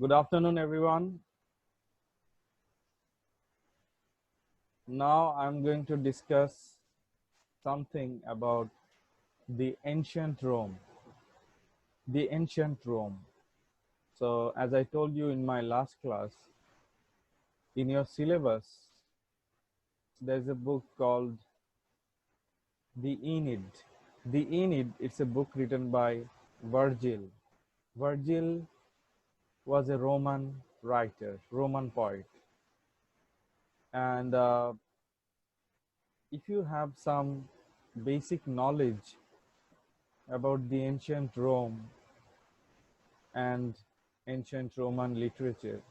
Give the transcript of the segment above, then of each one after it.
Good afternoon, everyone. Now I'm going to discuss something about the ancient Rome. The ancient Rome. So, as I told you in my last class, in your syllabus, there's a book called The Aeneid. The Aeneid, it's a book written by Virgil. Virgil was a Roman writer, Roman poet. And if you have some basic knowledge about the ancient Rome and ancient Roman literature,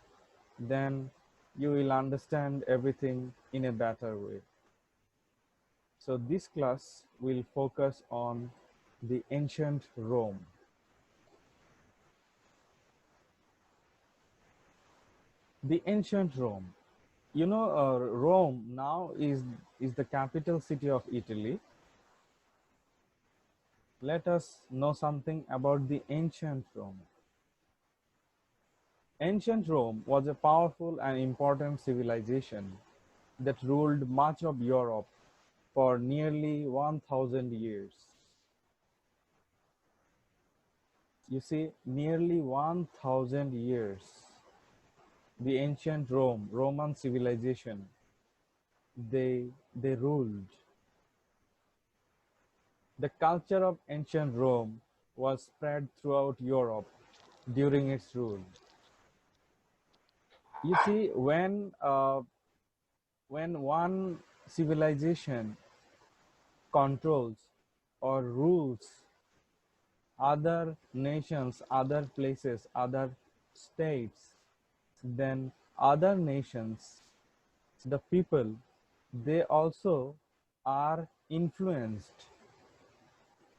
then you will understand everything in a better way. So this class will focus on the ancient Rome. The ancient Rome. Rome now is the capital city of Italy. Let us know something about the ancient Rome. Ancient Rome was a powerful and important civilization that ruled much of Europe for nearly 1000 years. You see, nearly 1000 years. The ancient Roman civilization, they ruled. The culture of ancient Rome was spread throughout Europe during its rule. You see, when one civilization controls or rules other nations, other places, other states, then other nations, the people, they also are influenced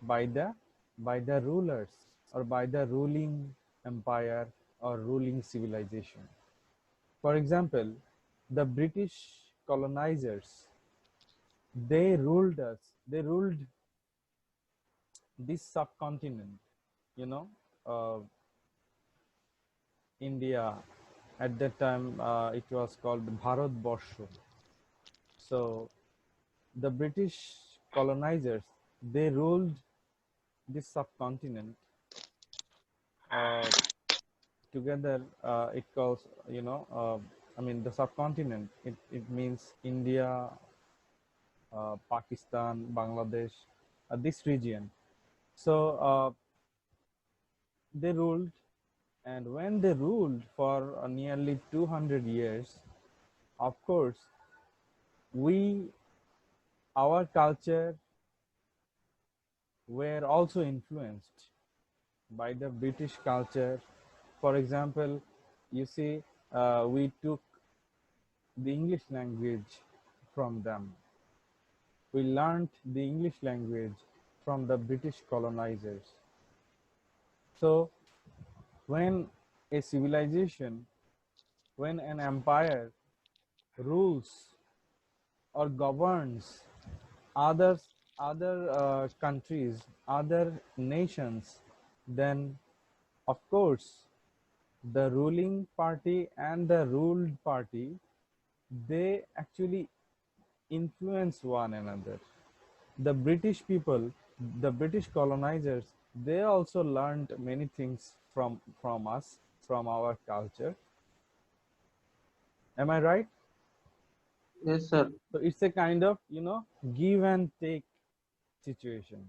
by the rulers or by the ruling empire or ruling civilization. For example, the British colonizers, they ruled us, they ruled this subcontinent, you know, uh, India. At that time, it was called Bharat Borsho. So the British colonizers, they ruled this subcontinent. Uh, Together, it calls, the subcontinent. It means India, Pakistan, Bangladesh, this region. So they ruled, and when they ruled for nearly 200 years, of course, we, our culture, were also influenced by the British culture. For example, you see, we took the English language from them. We learned the English language from the British colonizers. So when a civilization, when an empire rules or governs others, other countries, other nations, then of course the ruling party and the ruled party, they actually influence one another. The British people, the British colonizers, they also learned many things from us, from our culture. Am I right? Yes, sir. So it's a kind of, give and take situation.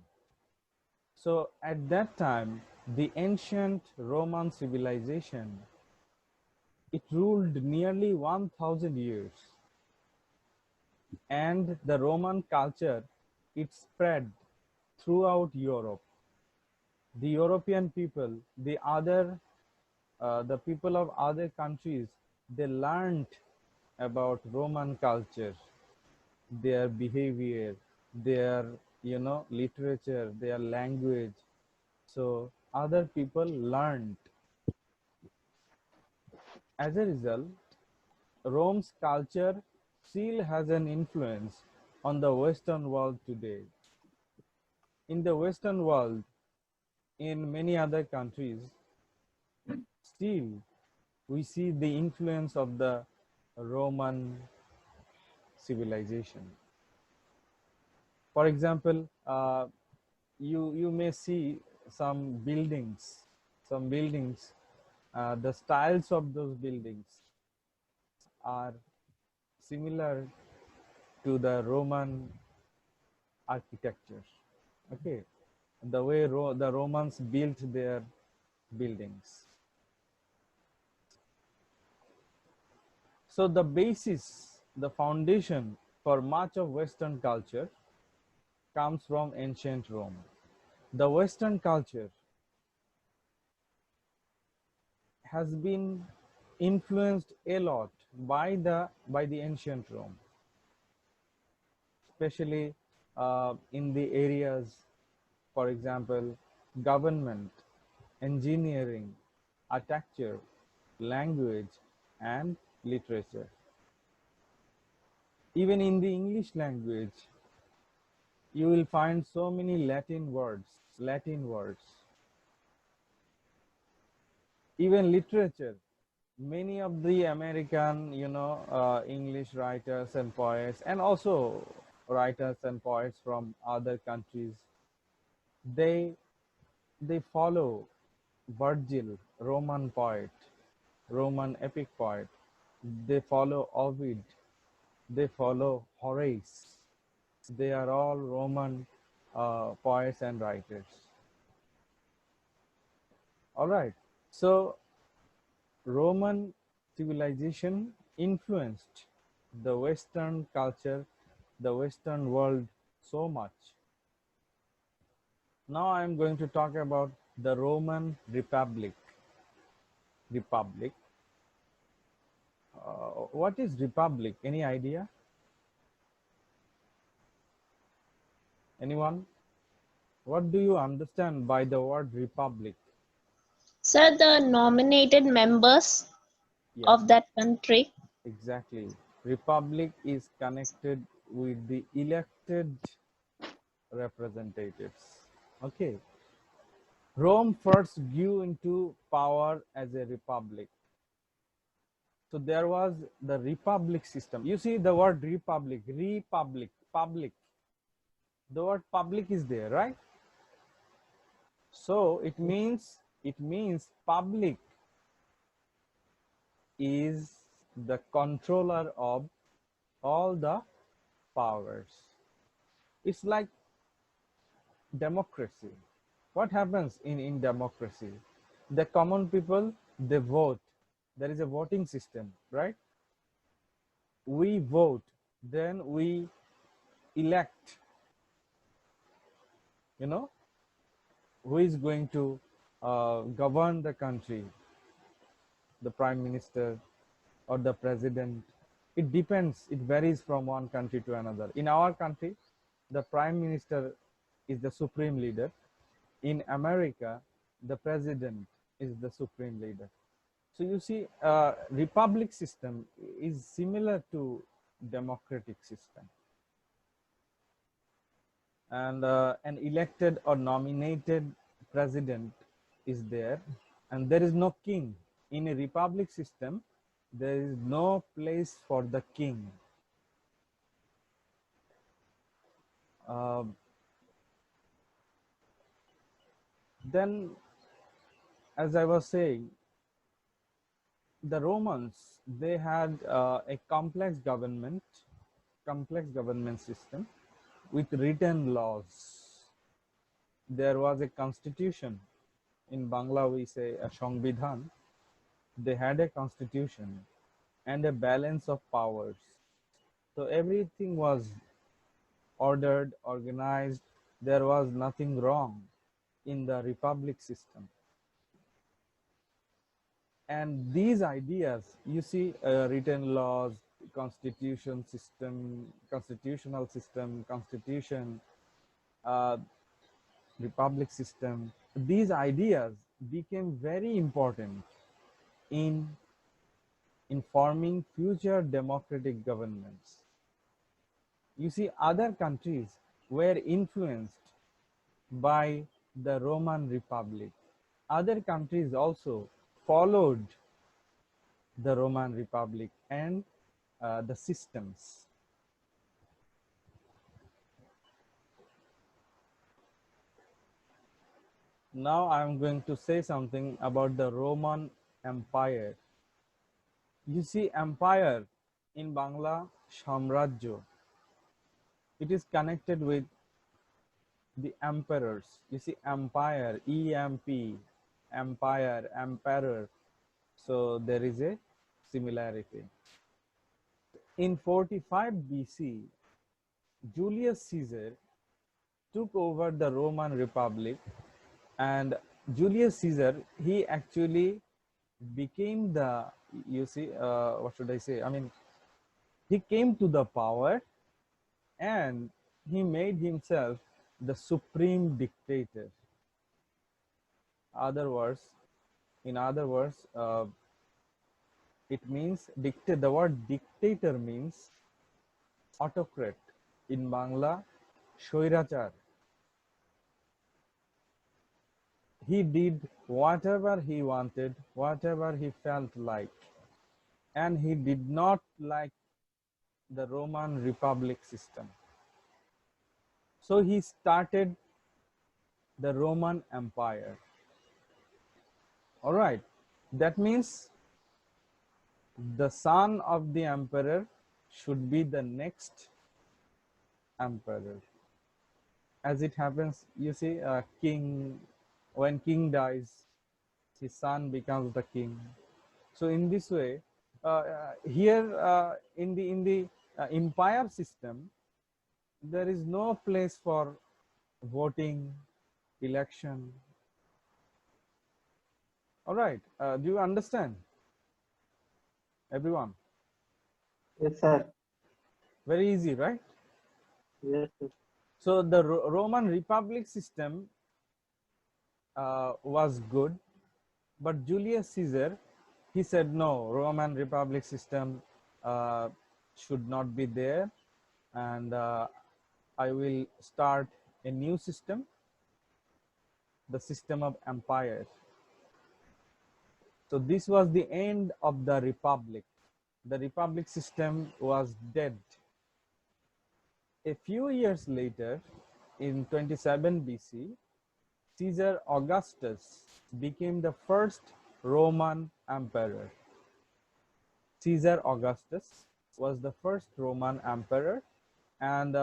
So at that time, the ancient Roman civilization, it ruled nearly 1000 years, and the Roman culture, it spread throughout Europe. The European people, the people of other countries, they learned about Roman culture, their behavior, their, literature, their language. So other people learned. As a result, Rome's culture still has an influence on the Western world today. In the Western world, in many other countries, still we see the influence of the Roman civilization. For example, you may see some buildings, some buildings. The styles of those buildings are similar to the Roman architecture. Okay, the way the Romans built their buildings. So the basis, the foundation for much of Western culture comes from ancient Rome. The Western culture has been influenced a lot by the ancient Rome, especially in the areas, for example, government, engineering, architecture, language, and literature. Even in the English language, you will find so many Latin words. Latin words. Even literature. Many of the American, English writers and poets, and also writers and poets from other countries, they they follow Virgil, Roman poet, Roman epic poet. They follow Ovid. They follow Horace. They are all Roman poets and writers. All right. So Roman civilization influenced the Western culture, the Western world so much. Now I am going to talk about the Roman Republic. Republic. What is Republic? Any idea? Anyone? What do you understand by the word Republic? Sir, the nominated members Yes, of that country. exactly. Republic is connected with the elected representatives. Okay. Rome first grew into power as a republic. So there was the republic system. You see the word republic, republic, public. The word public is there, right? So it means public is the controller of all the powers. It's like democracy. What happens in democracy? The common people, they vote. There is a voting system, right? We vote, then we elect, you know, who is going to govern the country, the prime minister or the president. It depends, it varies from one country to another. In our country, the prime minister is the supreme leader. In America, the president is the supreme leader. So you see, republic system is similar to democratic system, and an elected or nominated president is there, and there is no king. In a republic system, there is no place for the king. Um then, as I was saying, the Romans, they had a complex government system with written laws. There was a constitution. In Bangla, we say a Sangvidhan. They had a constitution and a balance of powers. So everything was ordered, organized. There was nothing wrong in the republic system. And these ideas, you see, written laws, constitutional system, constitution, uh, republic system, these ideas became very important in forming future democratic governments. You see, other countries were influenced by the Roman Republic. Other countries also followed the Roman Republic and the systems. Now I am going to say something about the Roman Empire. You see, empire in Bangla, Samrajyo, it is connected with the emperors. You see, empire, EMP, empire, emperor. So there is a similarity. In 45 BC, Julius Caesar took over the Roman Republic, and Julius Caesar, he actually became the, you see, what should I say? I mean, he came to the power and he made himself the supreme dictator. Other words, in other words, it means dictate. The word dictator means autocrat. In Bangla, Shoirachar. He did whatever he wanted, whatever he felt like, and he did not like the Roman Republic system. So he started the Roman Empire. All right, that means the son of the emperor should be the next emperor. As it happens, you see, king, when king dies, his son becomes the king. So in this way, here in the empire system, there is no place for voting, election. All right, do you understand, everyone? Yes, sir. Very easy, right? Yes, sir. So the Roman Republic system was good, but Julius Caesar, he said no, Roman Republic system should not be there, and I will start a new system, the system of empire. So this was the end of the republic. The republic system was dead. A few years later, in 27 BC, Caesar Augustus became the first Roman emperor. Caesar Augustus was the first Roman emperor, and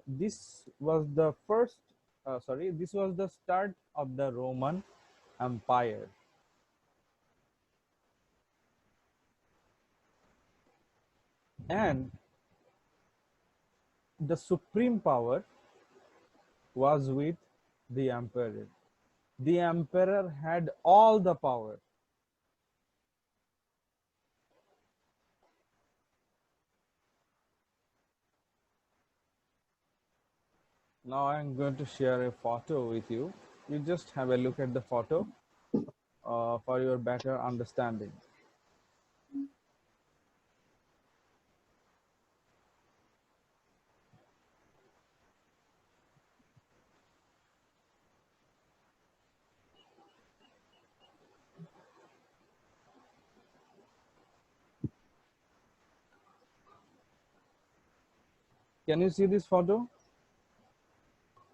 this was the this was the start of the Roman Empire. And the supreme power was with the emperor. The emperor had all the power. Now I'm going to share a photo with you. You just have a look at the photo for your better understanding. Can you see this photo?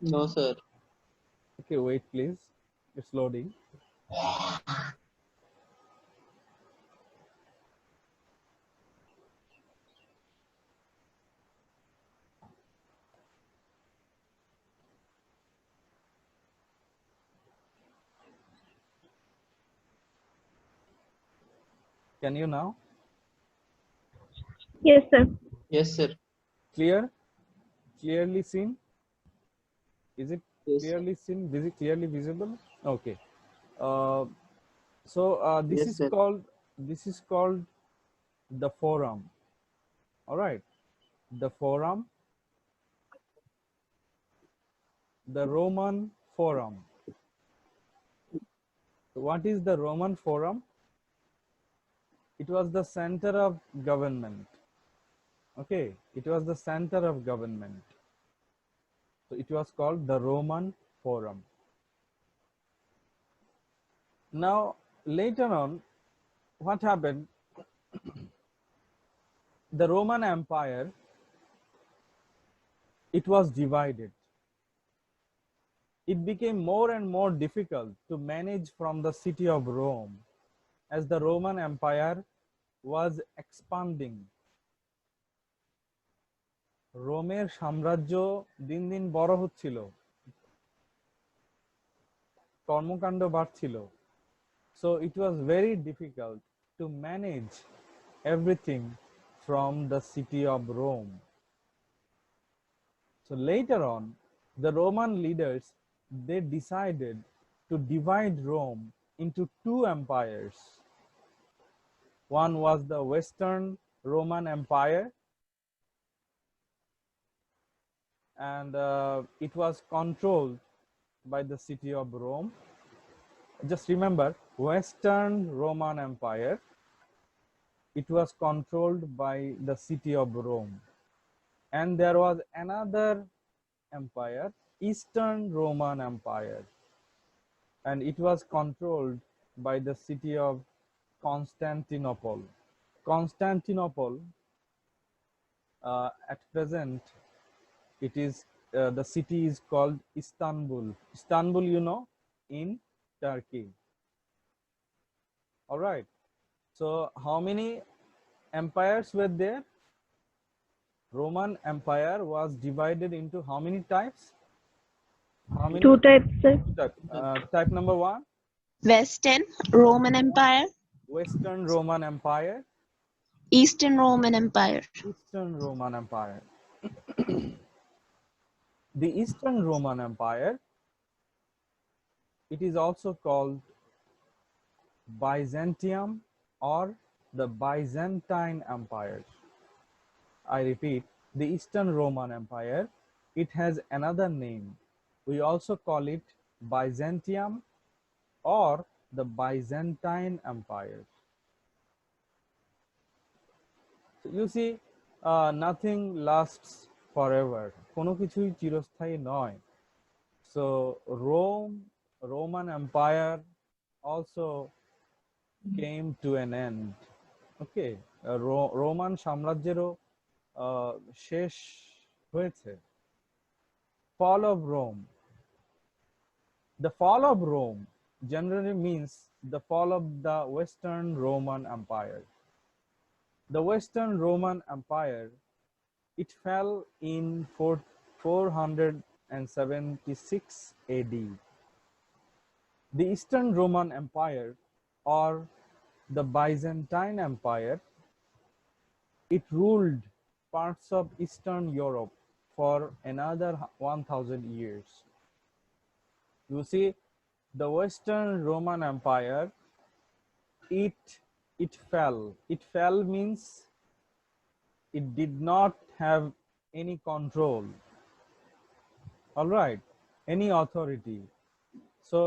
No, sir. Okay, wait please. It's loading. Can you now? Yes, sir. Yes, sir. Clear? Clearly seen? Is it Yes, sir. clearly seen? Is it clearly visible? Okay. Uh, so Yes, sir. this is called the forum. All right. The forum, the Roman forum. So what is the Roman forum? It was the center of government. Okay, it was the center of government. So it was called the Roman forum. Now later on, what happened? The Roman Empire, it was divided. It became more and more difficult to manage from the city of Rome as the Roman Empire was expanding. রোমের সাম্রাজ্য দিন দিন বড় হচ্ছিল, কর্মকাণ্ড বাড়ছিল. So it was very difficult to manage everything from the city of Rome. So later on, the Roman leaders, they decided to divide Rome into two empires. One was the Western Roman Empire, and it was controlled by the city of Rome. Just remember, Western Roman Empire, it was controlled by the city of Rome. And there was another empire, Eastern Roman Empire, and it was controlled by the city of Constantinople. Constantinople, at present, it is the city is called Istanbul. Istanbul, you know, in Turkey. All right. So how many empires were there? Roman Empire was divided into how many types? How many? Two types, sir. Type number one, Western Roman Empire, Western Roman Empire, Eastern Roman Empire. Eastern Roman Empire. The Eastern Roman Empire, it is also called Byzantium or the Byzantine Empire. I repeat, the Eastern Roman Empire, it has another name. We also call it Byzantium or the Byzantine Empire. So you see, nothing lasts forever. কোনো কিছুই চিরস্থায়ী নয়. So Roman Empire also came to an end. Okay, Roman সাম্রাজ্যেরও শেষ হয়েছে. Fall of Rome. The fall of Rome generally means the fall of the Western Roman Empire. The Western Roman Empire, it fell in 476 AD. The Eastern Roman Empire or the Byzantine Empire, it ruled parts of Eastern Europe for another 1000 years. You see, the Western Roman Empire, it fell. It fell means it did not have any control. All right, any authority. So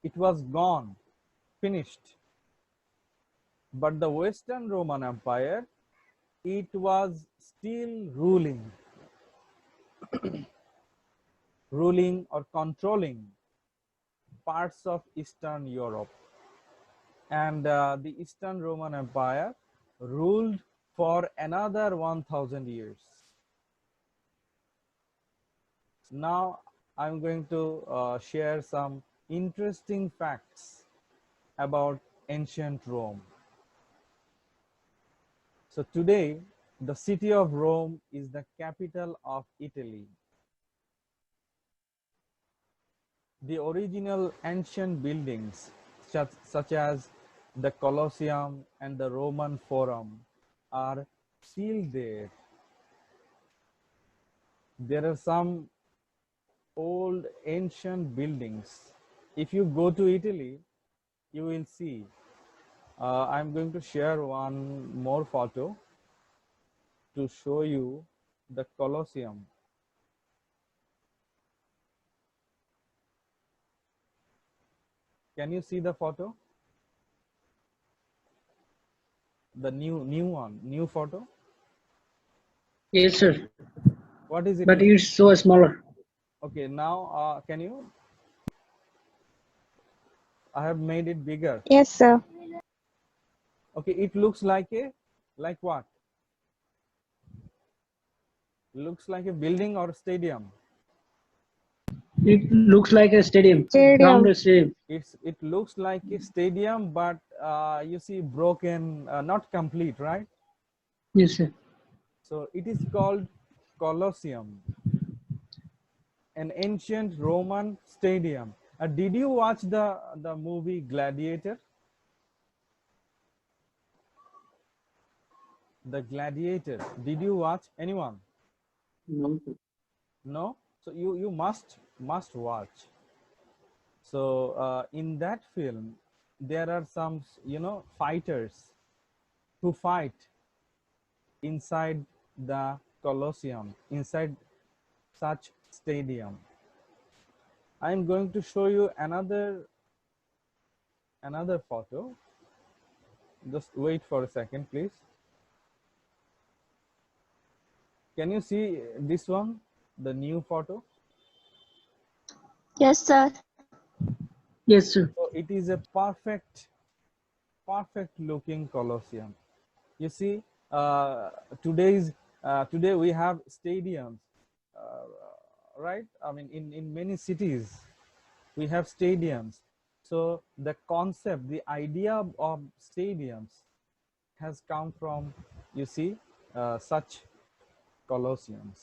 it was gone, finished. But the Western Roman Empire, it was still ruling or controlling parts of Eastern Europe. And the Eastern Roman Empire ruled for another 1000 years. Now I'm going to share some interesting facts about ancient Rome. So today, the city of Rome is the capital of Italy. The original ancient buildings, such as the Colosseum and the Roman Forum, are still there. There are some old ancient buildings. If you go to Italy, you will see. I'm going to share one more photo to show you the Colosseum. Can you see the photo? The new photo? Yes, sir. What is it? But it's so smaller. Okay, now can you? I have made it bigger. Yes, sir. Okay, it looks like what? Looks like a building or a stadium. It looks like a stadium. Stadium. Ground stadium. It looks like a stadium, but you see broken, not complete, right? Yes, sir. So it is called Colosseum, an ancient Roman stadium. Did you watch the movie Gladiator? The Gladiator. Did you watch? Anyone? No, sir. No. So you must watch. So in that film, there are some fighters who fight inside the Colosseum, inside such stadium. I'm going to show you another photo. Just wait for a second, please. Can you see this one, the new photo? Yes, sir. Yes, sir. So it is a perfect looking Colosseum. You see, today we have stadiums, uh, right? I mean, in many cities we have stadiums. So the concept, the idea of stadiums has come from, you see, such Colosseums.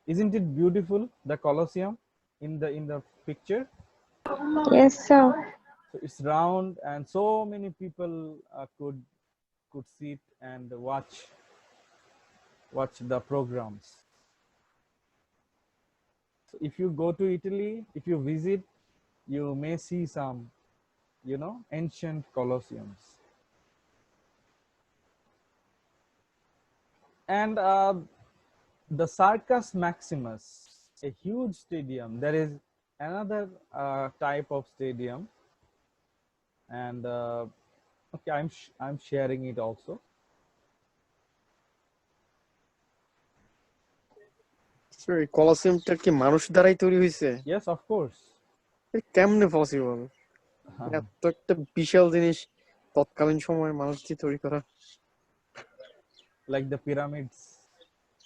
Isn't it beautiful, the Colosseum in the picture? Yes, sir. So it's round, and so many people could sit and watch the programs. So if you go to Italy, if you visit, you may see some, ancient Colosseums. And the Circus Maximus, a huge stadium. There is another type of stadium, and okay, I'm sharing it also. Sir এই কলসিয়ামটা কি মানুষ দ্বারাই তৈরি হয়েছে? Yes, of course. কেমনে possible? এত একটা বিশাল জিনিস তৎকালীন সময়ে মানুষ দিয়ে তৈরি করা। Like the pyramids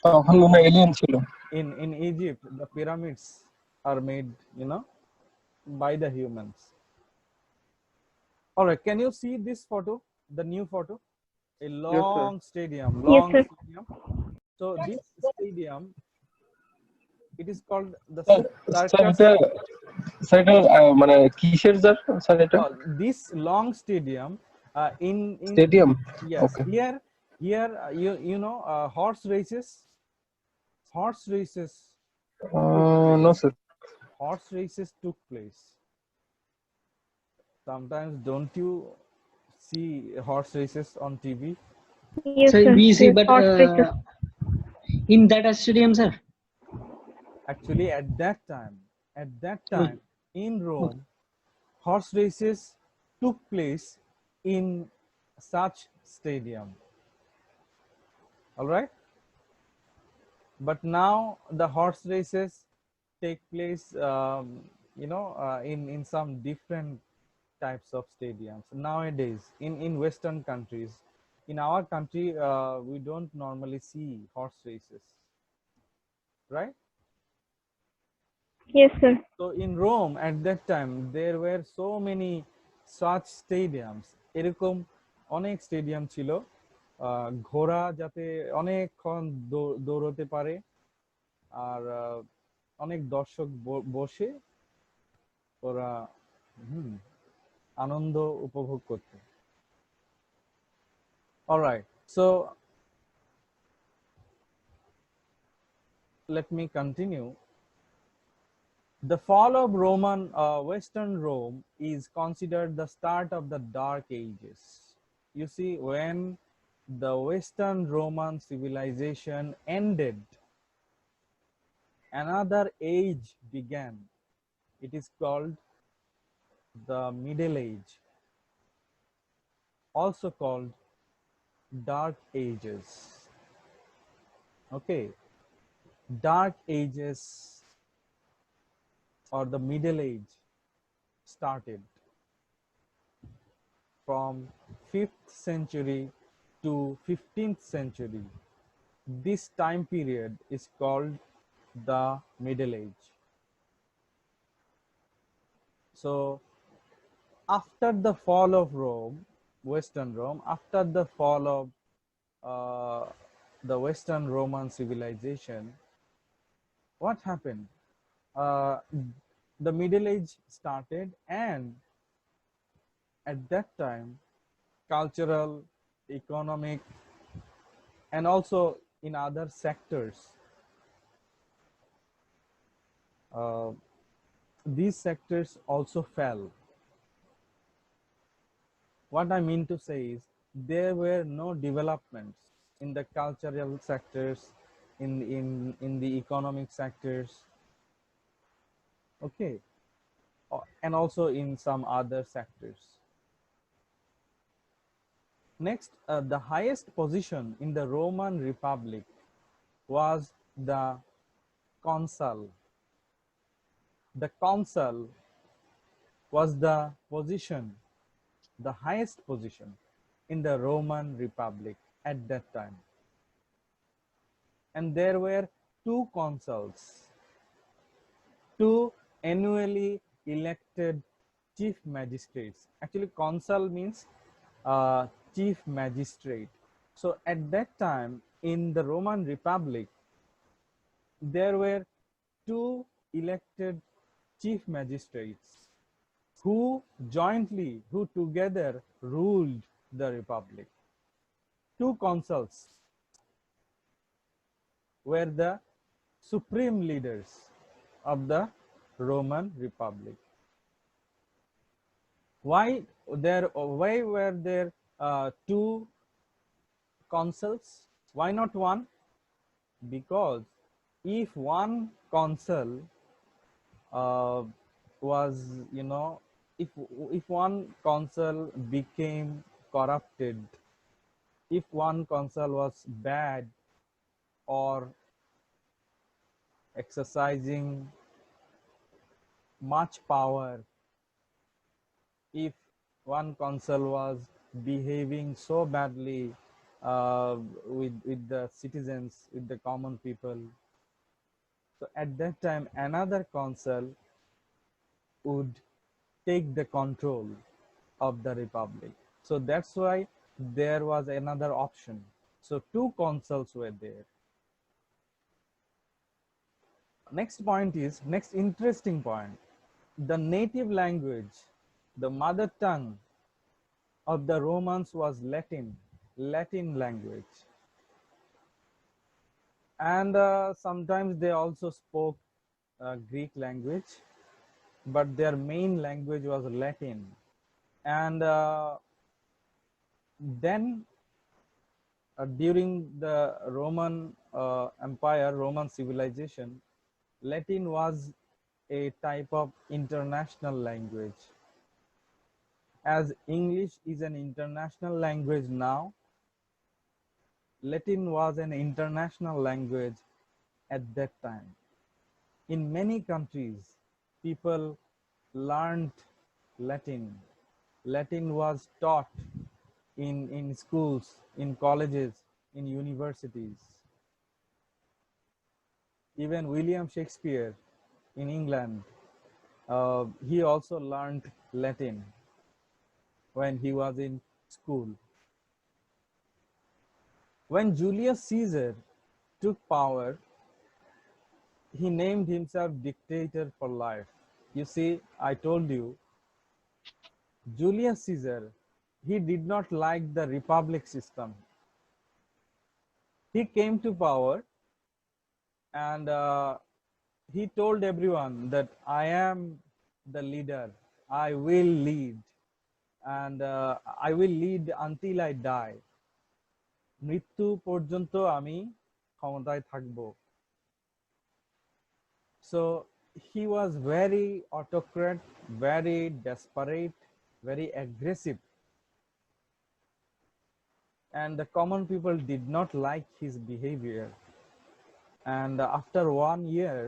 তখন মনে হয় এলিয়েন ছিল। in Egypt, the pyramids are made, by the humans. All right, can you see this photo, the new photo? A long stadium, Yes, sir. stadium. So this stadium, it is called the sir circus. Sir এটা মানে কিসের sir এটা? This long stadium, in stadium? yes, okay. here you know, horse races no sir. horse races took place. Sometimes don't you see horse races on TV? Yes, Sir, sir. we see, Yes, but horse races. in that stadium, sir. Actually, at that time in Rome, horse races took place in such stadium. All right, but now the horse races take place, in some different types of stadiums nowadays in Western countries. In our country, we don't normally see horse races, right? Yes, sir. So in Rome at that time there were so many such stadiums. এরকম অনেক stadium ছিল, ঘোড়া যাতে অনেকক্ষণ দৌড়তে পারে, আর অনেক দর্শক বসে ওরা আনন্দ উপভোগ করতে। All right, so let me continue. The fall of Western Rome is considered the start of the Dark Ages. You see, when the Western Roman civilization ended, another age began. It is called the Middle Age, also called Dark Ages. Okay, Dark Ages or the Middle Age started. from 5th century to 15th century. This time period is called the Middle Age. So after the fall of Rome, Western Rome, after the fall of the Western Roman civilization, what happened? Uh, the Middle Age started, and at that time, cultural, economic, and also in other sectors, uh, these sectors also fell. What I mean to say is there were no developments in the cultural sectors, in the economic sectors, okay, and also in some other sectors. Next, the highest position in the Roman Republic was the consul. The consul was the position, the highest position in the Roman Republic at that time. And there were two consuls, two annually elected chief magistrates. Actually, consul means chief magistrate. So at that time in the Roman Republic, there were two elected chief magistrates who together ruled the republic. Two consuls were the supreme leaders of the Roman Republic. Why were there two consuls? Why not one? Because if one consul was, if one consul became corrupted, if one consul was bad or exercising much power, if one consul was behaving so badly with the citizens, with the common people, so at that time another consul would take the control of the republic. So that's why there was another option. So two consuls were there. Next interesting point, the native language, the mother tongue of the Romans was Latin language. And sometimes they also spoke Greek language, but their main language was Latin. And then during the Roman Empire, Roman civilization, Latin was a type of international language. As English is an international language now, Latin was an international language at that time. In many countries, people learned Latin. Latin was taught in schools, in colleges, in universities. Even William Shakespeare in England, he also learned Latin when he was in school. When Julius Caesar took power, he named himself dictator for life. You see, I told you, Julius Caesar, he did not like the republic system. He came to power and he told everyone that I am the leader, I will lead, and I will lead until I die. মৃত্যু পর্যন্ত আমি ক্ষমতায় থাকবো. So he was very autocrat, very desperate, very aggressive, and the common people did not like his behavior. And after 1 year,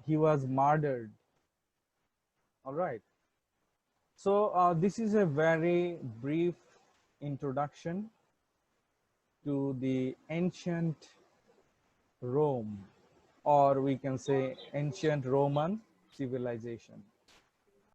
he was murdered. All right. So this is a very brief introduction to the ancient Rome, or we can say ancient Roman civilization.